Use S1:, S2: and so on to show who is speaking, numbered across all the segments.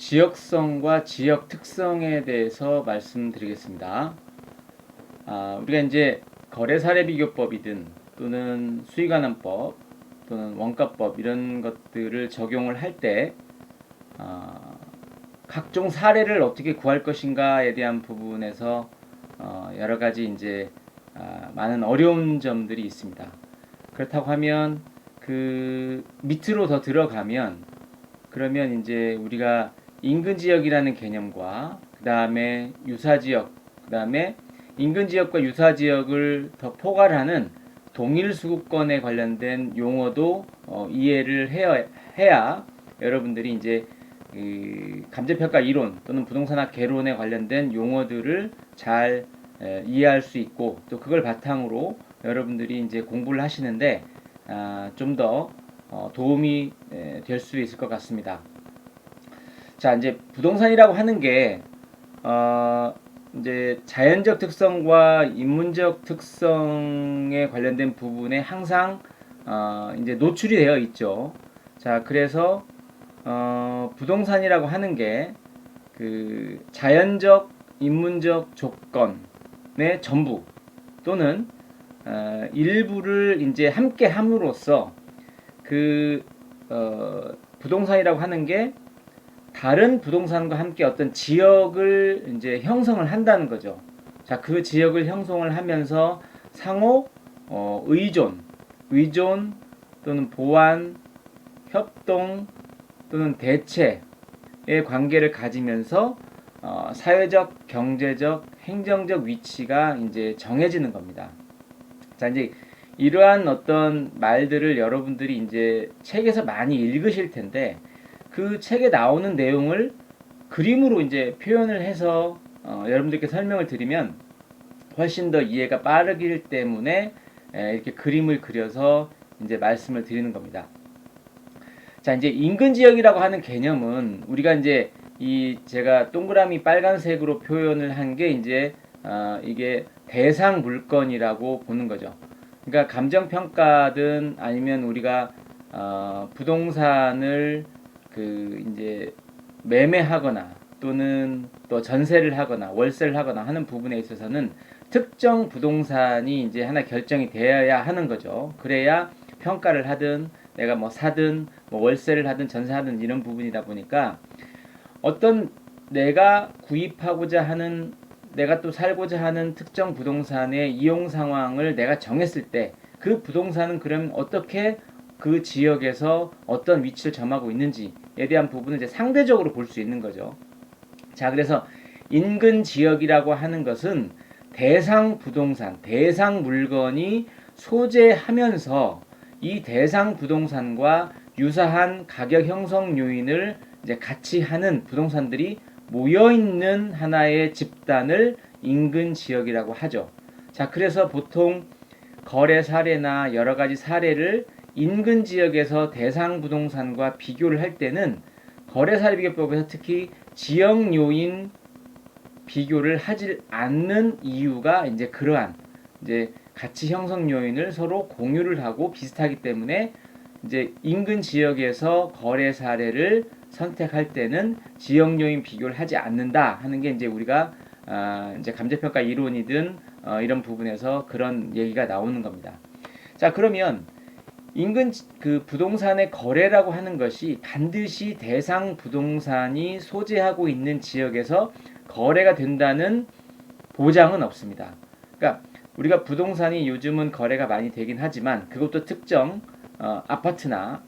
S1: 지역성과 지역 특성에 대해서 말씀드리겠습니다. 우리가 이제 거래사례비교법이든 또는 수익환원법 또는 원가법 이런 것들을 적용을 할 때 각종 사례를 어떻게 구할 것인가에 대한 부분에서 여러 가지 이제 많은 어려운 점들이 있습니다. 그렇다고 하면 그 밑으로 더 들어가면 그러면 이제 우리가 인근 지역이라는 개념과 그 다음에 유사 지역, 그 다음에 인근 지역과 유사 지역을 더 포괄하는 동일 수급권에 관련된 용어도 이해를 해야 여러분들이 이제 감정평가 이론 또는 부동산학 개론에 관련된 용어들을 잘 이해할 수 있고 또 그걸 바탕으로 여러분들이 이제 공부를 하시는데 좀 더 도움이 될 수 있을 것 같습니다. 자, 이제 부동산이라고 하는 게 이제 자연적 특성과 인문적 특성에 관련된 부분에 항상 이제 노출이 되어 있죠. 자, 그래서 부동산이라고 하는 게 그 자연적, 인문적 조건의 전부 또는 일부를 이제 함께 함으로써 그 부동산이라고 하는 게 다른 부동산과 함께 어떤 지역을 이제 형성을 한다는 거죠. 자, 그 지역을 형성을 하면서 상호 의존 또는 보완, 협동 또는 대체의 관계를 가지면서 사회적, 경제적, 행정적 위치가 이제 정해지는 겁니다. 자, 이제 이러한 어떤 말들을 여러분들이 이제 책에서 많이 읽으실 텐데 그 책에 나오는 내용을 그림으로 이제 표현을 해서 여러분들께 설명을 드리면 훨씬 더 이해가 빠르기 때문에 이렇게 그림을 그려서 이제 말씀을 드리는 겁니다. 자, 이제 인근 지역이라고 하는 개념은 우리가 이제 이 제가 동그라미 빨간색으로 표현을 한 게 이제 이게 대상 물건이라고 보는 거죠. 그러니까 감정평가든 아니면 우리가 부동산을 그 이제 매매하거나 또는 또 전세를 하거나 월세를 하거나 하는 부분에 있어서는 특정 부동산이 이제 하나 결정이 되어야 하는 거죠. 그래야 평가를 하든 내가 뭐 사든 뭐 월세를 하든 전세하든 이런 부분이다 보니까 어떤 내가 구입하고자 하는 내가 또 살고자 하는 특정 부동산의 이용 상황을 내가 정했을 때 그 부동산은 그럼 어떻게 그 지역에서 어떤 위치를 점하고 있는지에 대한 부분을 이제 상대적으로 볼 수 있는 거죠. 자, 그래서 인근 지역이라고 하는 것은 대상 부동산, 대상 물건이 소재하면서 이 대상 부동산과 유사한 가격 형성 요인을 이제 같이 하는 부동산들이 모여 있는 하나의 집단을 인근 지역이라고 하죠. 자, 그래서 보통 거래 사례나 여러 가지 사례를 인근 지역에서 대상 부동산과 비교를 할 때는 거래 사례 비교법에서 특히 지역 요인 비교를 하지 않는 이유가 이제 그러한 이제 가치 형성 요인을 서로 공유를 하고 비슷하기 때문에 이제 인근 지역에서 거래 사례를 선택할 때는 지역 요인 비교를 하지 않는다 하는 게 이제 우리가 이제 감정평가 이론이든 이런 부분에서 그런 얘기가 나오는 겁니다. 자, 그러면 인근 그 부동산의 거래라고 하는 것이 반드시 대상 부동산이 소재하고 있는 지역에서 거래가 된다는 보장은 없습니다. 그러니까 우리가 부동산이 요즘은 거래가 많이 되긴 하지만 그것도 특정 아파트나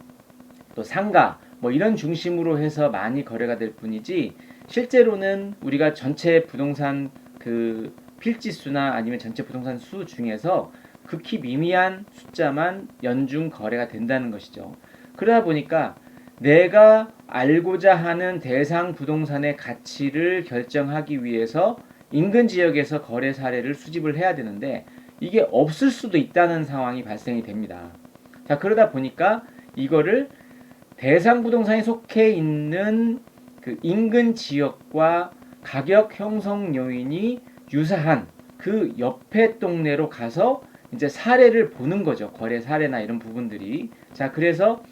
S1: 또 상가 뭐 이런 중심으로 해서 많이 거래가 될 뿐이지 실제로는 우리가 전체 부동산 그 필지수나 아니면 전체 부동산 수 중에서 극히 미미한 숫자만 연중 거래가 된다는 것이죠. 그러다 보니까 내가 알고자 하는 대상 부동산의 가치를 결정하기 위해서 인근 지역에서 거래 사례를 수집을 해야 되는데 이게 없을 수도 있다는 상황이 발생이 됩니다. 자, 그러다 보니까 이거를 대상 부동산에 속해 있는 그 인근 지역과 가격 형성 요인이 유사한 그 옆에 동네로 가서 이제 사례를 보는 거죠. 거래 사례나 이런 부분들이. 자, 그래서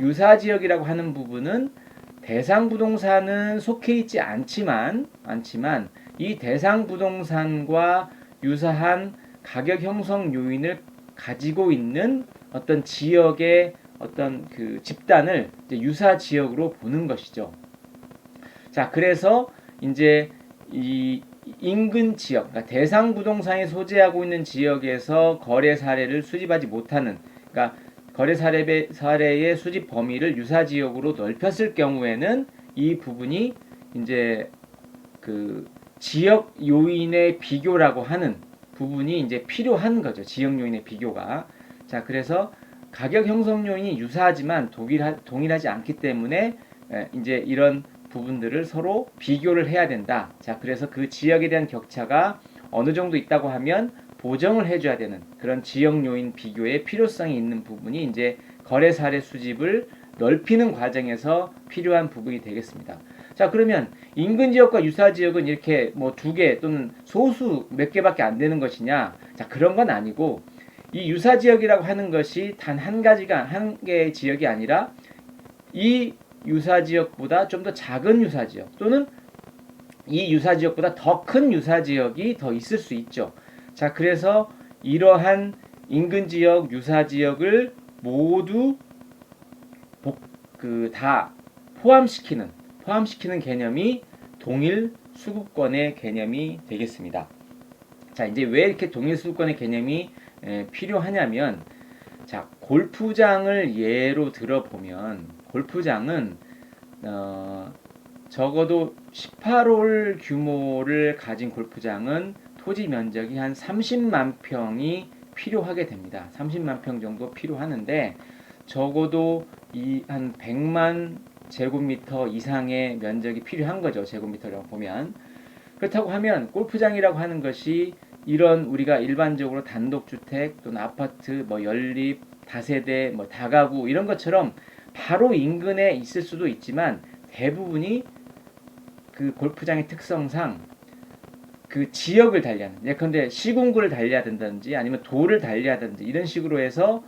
S1: 유사 지역이라고 하는 부분은 대상 부동산은 속해 있지 않지만 이 대상 부동산과 유사한 가격 형성 요인을 가지고 있는 어떤 지역의 어떤 그 집단을 이제 유사 지역으로 보는 것이죠. 자, 그래서 이제 이 인근 지역, 그러니까 대상 부동산이 소재하고 있는 지역에서 거래 사례를 수집하지 못하는, 그러니까 거래 사례의 수집 범위를 유사 지역으로 넓혔을 경우에는 이 부분이 이제 그 지역 요인의 비교라고 하는 부분이 이제 필요한 거죠. 지역 요인의 비교가. 자, 그래서 가격 형성 요인이 유사하지만 동일하지 않기 때문에 이제 이런 부분들을 서로 비교를 해야 된다. 자, 그래서 그 지역에 대한 격차가 어느 정도 있다고 하면 보정을 해줘야 되는 그런 지역 요인 비교의 필요성이 있는 부분이 이제 거래 사례 수집을 넓히는 과정에서 필요한 부분이 되겠습니다. 자, 그러면 인근 지역과 유사 지역은 이렇게 뭐 두 개 또는 소수 몇 개밖에 안 되는 것이냐? 자, 그런 건 아니고 이 유사 지역이라고 하는 것이 단 한 개의 지역이 아니라 이 유사 지역보다 좀 더 작은 유사 지역 또는 이 유사 지역보다 더 큰 유사 지역이 더 있을 수 있죠. 자, 그래서 이러한 인근 지역, 유사 지역을 모두 다 포함시키는 개념이 동일 수급권의 개념이 되겠습니다. 자, 이제 왜 이렇게 동일 수급권의 개념이 필요하냐면, 자, 골프장을 예로 들어보면 골프장은 적어도 18홀 규모를 가진 골프장은 토지 면적이 한 30만 평이 필요하게 됩니다. 30만 평 정도 필요하는데 적어도 한 100만 제곱미터 이상의 면적이 필요한 거죠. 제곱미터라고 보면. 그렇다고 하면 골프장이라고 하는 것이 이런 우리가 일반적으로 단독주택 또는 아파트, 뭐 연립, 다세대, 뭐 다가구 이런 것처럼 바로 인근에 있을 수도 있지만 대부분이 그 골프장의 특성상 그 지역을 달리하는, 예컨대 시군구를 달려야 된다든지 아니면 도를 달려야 된다든지 이런 식으로 해서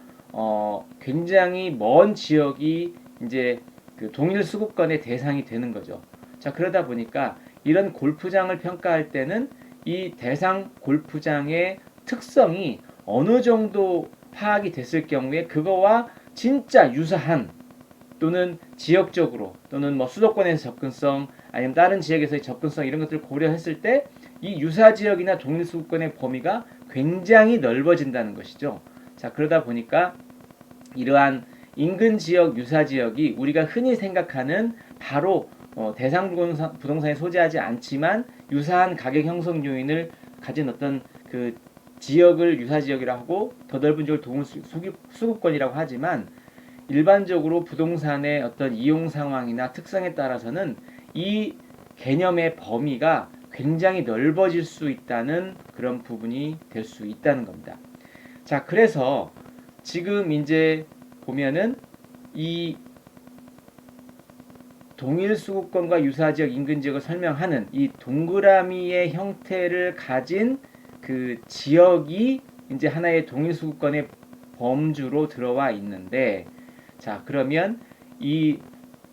S1: 굉장히 먼 지역이 이제 그 동일 수급권의 대상이 되는 거죠. 자, 그러다 보니까 이런 골프장을 평가할 때는 이 대상 골프장의 특성이 어느 정도 파악이 됐을 경우에 그거와 진짜 유사한 또는 지역적으로 또는 뭐 수도권에서 접근성 아니면 다른 지역에서의 접근성 이런 것들을 고려했을 때 이 유사 지역이나 동일 수급권의 범위가 굉장히 넓어진다는 것이죠. 자, 그러다 보니까 이러한 인근 지역, 유사 지역이 우리가 흔히 생각하는 바로 대상 부동산에 소재하지 않지만 유사한 가격 형성 요인을 가진 어떤 그 지역을 유사 지역이라고 하고 더 넓은 지역을 동일 수급권이라고 하지만 일반적으로 부동산의 어떤 이용 상황이나 특성에 따라서는 이 개념의 범위가 굉장히 넓어질 수 있다는 그런 부분이 될 수 있다는 겁니다. 자, 그래서 지금 이제 보면은 이 동일 수급권과 유사 지역, 인근 지역을 설명하는 이 동그라미의 형태를 가진 그 지역이 이제 하나의 동일 수급권의 범주로 들어와 있는데, 자, 그러면 이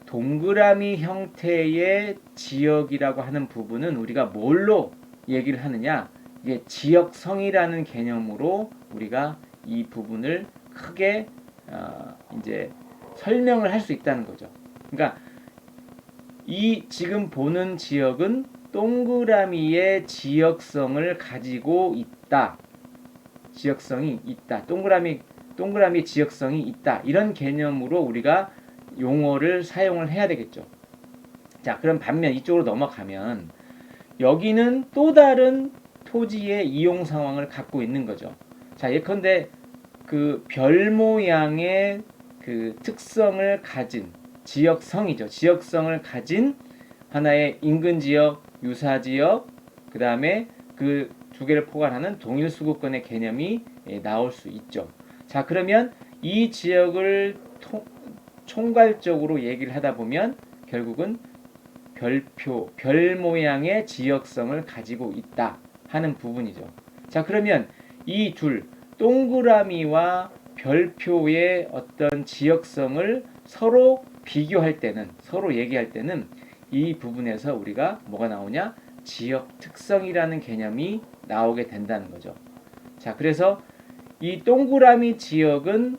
S1: 동그라미 형태의 지역이라고 하는 부분은 우리가 뭘로 얘기를 하느냐? 이게 지역성이라는 개념으로 우리가 이 부분을 크게 이제 설명을 할 수 있다는 거죠. 그러니까 이 지금 보는 지역은 동그라미의 지역성을 가지고 있다. 지역성이 있다. 동그라미 지역성이 있다. 이런 개념으로 우리가 용어를 사용을 해야 되겠죠. 자, 그럼 반면 이쪽으로 넘어가면 여기는 또 다른 토지의 이용 상황을 갖고 있는 거죠. 자, 예컨대 그 별 모양의 그 특성을 가진 지역성이죠. 지역성을 가진 하나의 인근 지역, 유사 지역, 그 다음에 그 두 개를 포괄하는 동일 수급권의 개념이 나올 수 있죠. 자, 그러면 이 지역을 총괄적으로 얘기를 하다 보면 결국은 별 모양의 지역성을 가지고 있다 하는 부분이죠. 자, 그러면 이 둘, 동그라미와 별표의 어떤 지역성을 서로 비교할 때는 서로 얘기할 때는 이 부분에서 우리가 뭐가 나오냐? 지역 특성이라는 개념이 나오게 된다는 거죠. 자, 그래서 이 동그라미 지역은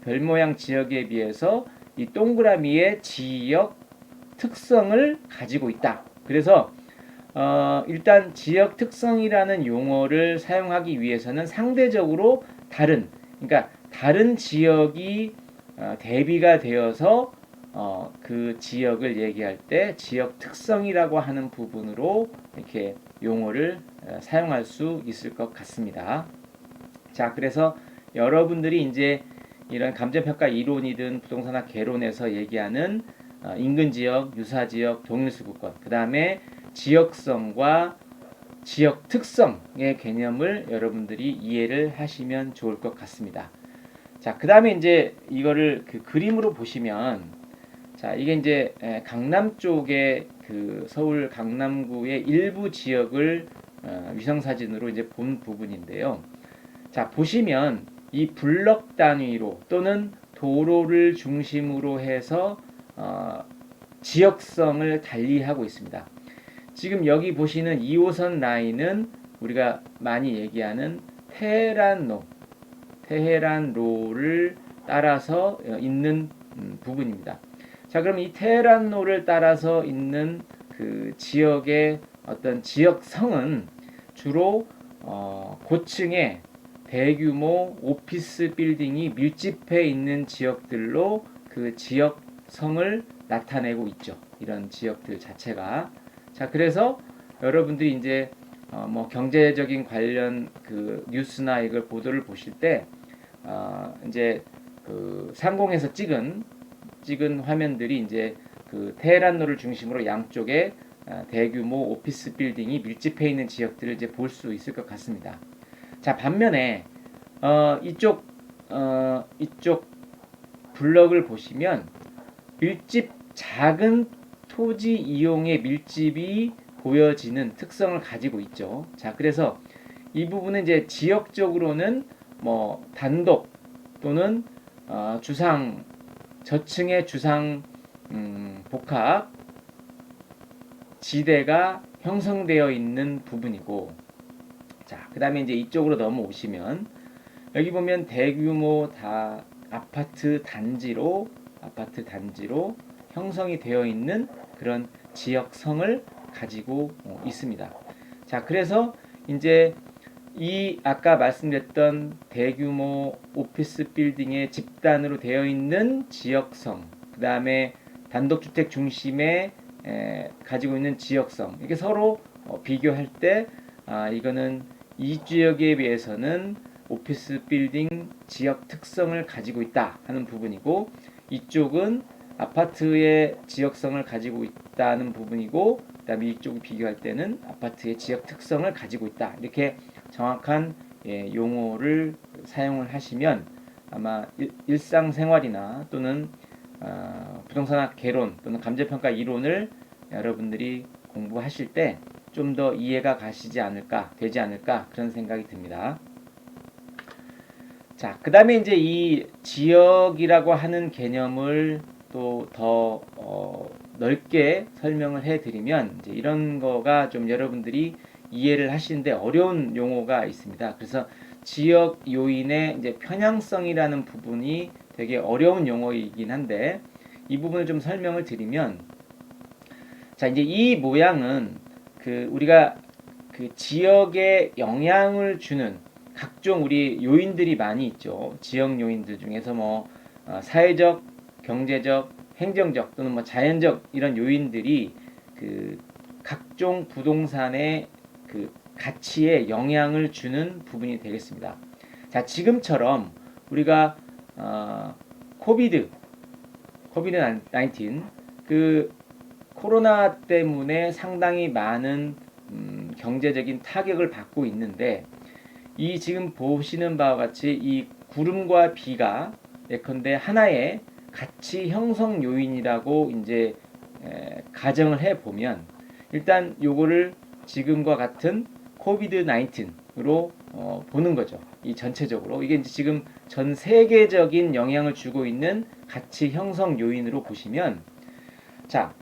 S1: 별 모양 지역에 비해서 이 동그라미의 지역 특성을 가지고 있다. 그래서 일단 지역 특성이라는 용어를 사용하기 위해서는 상대적으로 그러니까 다른 지역이 대비가 되어서 그 지역을 얘기할 때 지역 특성이라고 하는 부분으로 이렇게 용어를 사용할 수 있을 것 같습니다. 자, 그래서 여러분들이 이제 이런 감정평가 이론이든 부동산학 개론에서 얘기하는 인근지역, 유사지역, 동일수급권, 그 다음에 지역성과 지역 특성의 개념을 여러분들이 이해를 하시면 좋을 것 같습니다. 자, 그 다음에 이제 이거를 그 그림으로 보시면, 자, 이게 이제 강남 쪽에 그 서울 강남구의 일부 지역을 위성사진으로 이제 본 부분인데요. 자, 보시면 이 블럭 단위로 또는 도로를 중심으로 해서 지역성을 달리하고 있습니다. 지금 여기 보시는 2호선 라인은 우리가 많이 얘기하는 테헤란로를 따라서 있는 부분입니다. 자, 그럼 이 테헤란로를 따라서 있는 그 지역의 어떤 지역성은 주로 고층의 대규모 오피스 빌딩이 밀집해 있는 지역들로 그 지역성을 나타내고 있죠. 이런 지역들 자체가. 자, 그래서 여러분들이 이제 뭐 경제적인 관련 그 뉴스나 이걸 보도를 보실 때 이제 그 상공에서 찍은 화면들이 이제 그 테헤란로를 중심으로 양쪽에 대규모 오피스 빌딩이 밀집해 있는 지역들을 이제 볼 수 있을 것 같습니다. 자, 반면에 이쪽 블럭을 보시면 작은 토지 이용의 밀집이 보여지는 특성을 가지고 있죠. 자, 그래서 이 부분은 이제 지역적으로는 뭐 단독 또는 저층의 주상 복합 지대가 형성되어 있는 부분이고, 자, 그 다음에 이제 이쪽으로 넘어오시면 여기 보면 대규모 아파트 단지로 형성이 되어 있는 그런 지역성을 가지고 있습니다. 자, 그래서 이제 이 아까 말씀드렸던 대규모 오피스 빌딩의 집단으로 되어 있는 지역성, 그 다음에 단독주택 중심에 가지고 있는 지역성, 이게 서로 비교할 때 이거는 이 지역에 비해서는 오피스 빌딩 지역 특성을 가지고 있다 하는 부분이고, 이쪽은 아파트의 지역성을 가지고 있다는 부분이고, 그 다음에 이쪽을 비교할 때는 아파트의 지역 특성을 가지고 있다. 이렇게 정확한 용어를 사용을 하시면 아마 일상생활이나 또는 부동산학 개론 또는 감정평가 이론을 여러분들이 공부하실 때 좀 더 이해가 되지 않을까 그런 생각이 듭니다. 자, 그 다음에 이제 이 지역이라고 하는 개념을 또 더 넓게 설명을 해드리면 이제 이런 거가 좀 여러분들이 이해를 하시는데 어려운 용어가 있습니다. 그래서 지역 요인의 이제 편향성이라는 부분이 되게 어려운 용어이긴 한데, 이 부분을 좀 설명을 드리면, 자, 이제 이 모양은 그 우리가 그 지역에 영향을 주는 각종 우리 요인들이 많이 있죠. 지역 요인들 중에서 뭐 사회적, 경제적, 행정적 또는 뭐 자연적 이런 요인들이 그 각종 부동산의 그 가치에 영향을 주는 부분이 되겠습니다. 자, 지금처럼 우리가 코비드 19 그 코로나 때문에 상당히 많은 경제적인 타격을 받고 있는데, 이 지금 보시는 바와 같이 이 구름과 비가 예컨대 하나의 가치 형성 요인이라고 이제 가정을 해 보면, 일단 요거를 지금과 같은 코비드 19 보는 거죠. 이 전체적으로 이게 이제 지금 전 세계적인 영향을 주고 있는 가치 형성 요인으로 보시면, 자,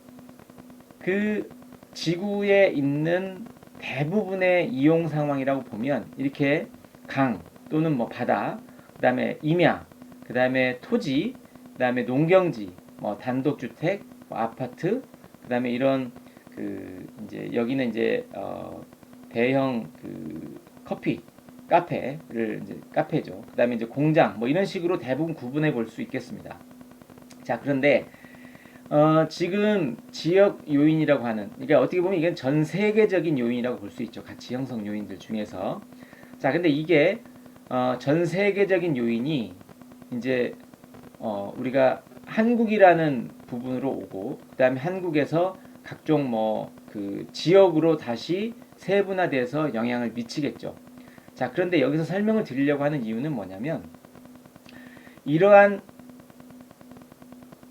S1: 그 지구에 있는 대부분의 이용 상황이라고 보면 이렇게 강 또는 뭐 바다, 그다음에 임야, 그다음에 토지, 그다음에 농경지, 뭐 단독주택, 뭐 아파트, 그다음에 이런 이제 여기는 이제 대형 커피 카페를 이제 카페죠. 그다음에 이제 공장 뭐 이런 식으로 대부분 구분해 볼 수 있겠습니다. 자, 그런데 지금 지역 요인이라고 하는, 그러니까 어떻게 보면 이건 전 세계적인 요인이라고 볼 수 있죠. 가치 형성 요인들 중에서. 자, 근데 이게 전 세계적인 요인이 이제 우리가 한국이라는 부분으로 오고, 그다음에 한국에서 각종 지역으로 다시 세분화돼서 영향을 미치겠죠. 자, 그런데 여기서 설명을 드리려고 하는 이유는 뭐냐면, 이러한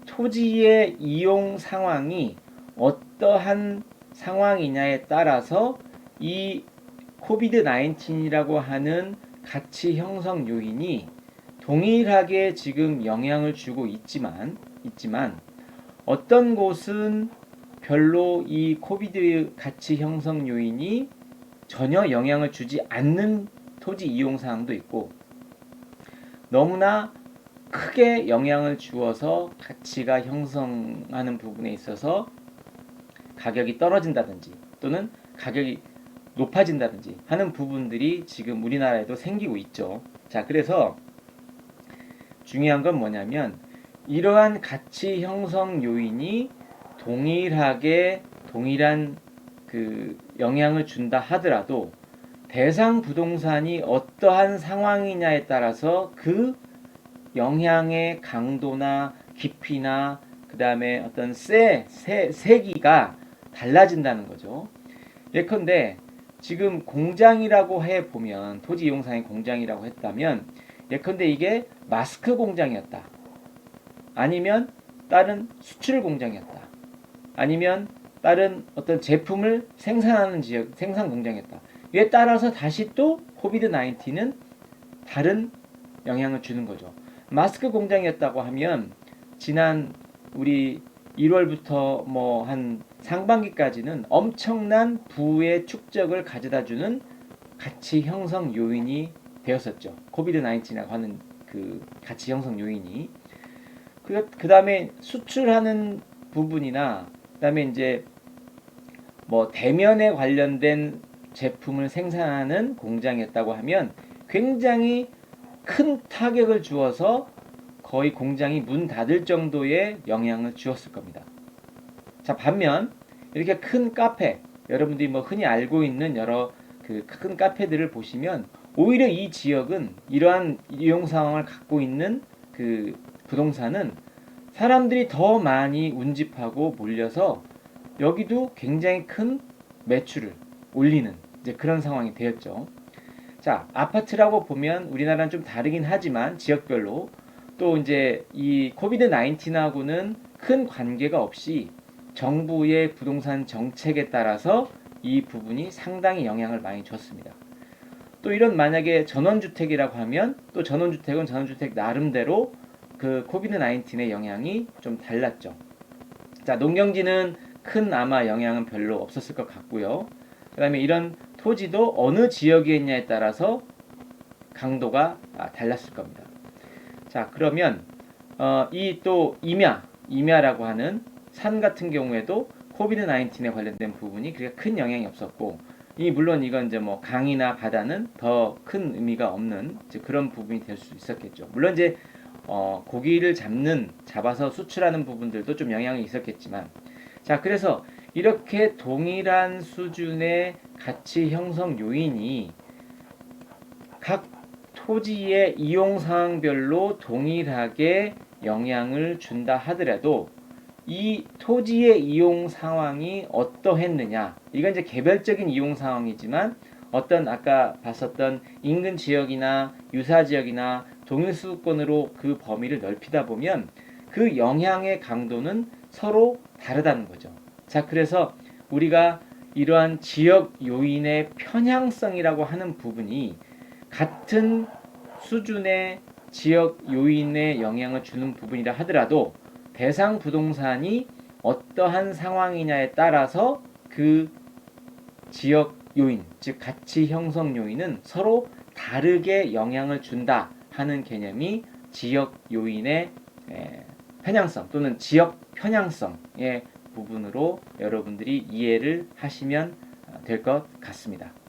S1: 토지의 이용 상황이 어떠한 상황이냐에 따라서 이 코비드 19이라고 하는 가치 형성 요인이 동일하게 지금 영향을 주고 있지만 어떤 곳은 별로 이 코비드 가치 형성 요인이 전혀 영향을 주지 않는 토지 이용 상황도 있고, 너무나 크게 영향을 주어서 가치가 형성하는 부분에 있어서 가격이 떨어진다든지 또는 가격이 높아진다든지 하는 부분들이 지금 우리나라에도 생기고 있죠. 자, 그래서 중요한 건 뭐냐면, 이러한 가치 형성 요인이 동일한 영향을 준다 하더라도 대상 부동산이 어떠한 상황이냐에 따라서 그 영향의 강도나 깊이나 그 다음에 어떤 세기가 달라진다는 거죠. 예컨대 지금 공장이라고 해보면, 토지 이용상의 공장이라고 했다면, 예컨대 이게 마스크 공장이었다, 아니면 다른 수출 공장이었다, 아니면 다른 어떤 제품을 생산하는 지역 생산 공장이었다. 이에 따라서 다시 또 코비드 19은 다른 영향을 주는 거죠. 마스크 공장이었다고 하면 지난 우리 1월부터 뭐 한 상반기까지는 엄청난 부의 축적을 가져다주는 가치 형성 요인이 되었었죠. 코비드 19이라고 하는 그 가치 형성 요인이. 그 다음에 수출하는 부분이나, 그 다음에 이제 뭐 대면에 관련된 제품을 생산하는 공장이었다고 하면 굉장히 큰 타격을 주어서 거의 공장이 문 닫을 정도의 영향을 주었을 겁니다. 자, 반면 이렇게 큰 카페, 여러분들이 뭐 흔히 알고 있는 여러 그 큰 카페들을 보시면 오히려 이 지역은 이러한 이용 상황을 갖고 있는 그 부동산은 사람들이 더 많이 운집하고 몰려서 여기도 굉장히 큰 매출을 올리는 이제 그런 상황이 되었죠. 자, 아파트라고 보면 우리나라는 좀 다르긴 하지만 지역별로 또 이제 이 코비드 19하고는 큰 관계가 없이 정부의 부동산 정책에 따라서 이 부분이 상당히 영향을 많이 줬습니다. 또 이런 만약에 전원주택이라고 하면 또 전원주택은 전원주택 나름대로 그 코비드 19의 영향이 좀 달랐죠. 자, 농경지는 큰 아마 영향은 별로 없었을 것 같고요. 그 다음에 이런 토지도 어느 지역에 있냐에 따라서 강도가 달랐을 겁니다. 자, 그러면 이 또 임야라고 하는 산 같은 경우에도 코비드 19에 관련된 부분이 그렇게 큰 영향이 없었고, 물론 이건 이제 뭐 강이나 바다는 더 큰 의미가 없는 이제 그런 부분이 될 수 있었겠죠. 물론 이제 고기를 잡아서 수출하는 부분들도 좀 영향이 있었겠지만, 자, 그래서 이렇게 동일한 수준의 가치 형성 요인이 각 토지의 이용 상황별로 동일하게 영향을 준다 하더라도 이 토지의 이용 상황이 어떠했느냐, 이건 이제 개별적인 이용 상황이지만 어떤 아까 봤었던 인근 지역이나 유사 지역이나 동일 수도권으로 그 범위를 넓히다 보면 그 영향의 강도는 서로 다르다는 거죠. 자, 그래서 우리가 이러한 지역 요인의 편향성이라고 하는 부분이 같은 수준의 지역 요인에 영향을 주는 부분이라 하더라도 대상 부동산이 어떠한 상황이냐에 따라서 그 지역 요인, 즉 가치 형성 요인은 서로 다르게 영향을 준다 하는 개념이 지역 요인의 편향성 또는 지역 편향성의 부분으로 여러분들이 이해를 하시면 될 것 같습니다.